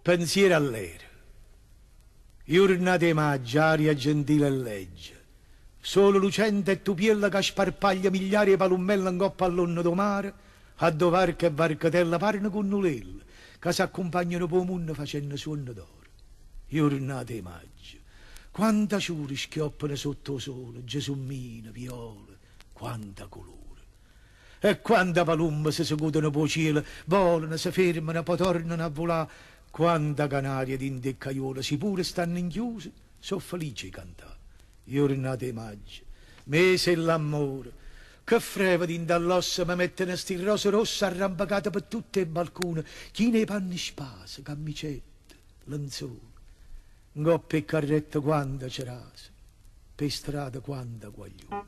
Pensiero all'era. Jurnate maggio, aria, gentile e leggia. Solo lucente e tupiello che sparpaglie migliaia di palummelle Ncopp all'onno mare, addo varche e varchetelle, pàreno cunnulelle, che si accompagnano per il munno facenno suonne d'oro. Jurnate maggio. Quanta sciùre schioppano sotto il sole, gesummine, viole, quanta colore. E quanta palumme si secudono per il cielo, volano, si fermano, poi tornano a volare. Quanta canarie dint'a caiola, si pure stanno inchiuse, sono felici di cantare. Jurnate maggio, mese e l'amore, che freva dint'a all'ossa mi mettono sti rose rosse arrampicate per tutti i balconi, chi nei panni spase, camicette, lenzuola. Ncopp e carretta quanta cerasa, per strada quanta guaglione.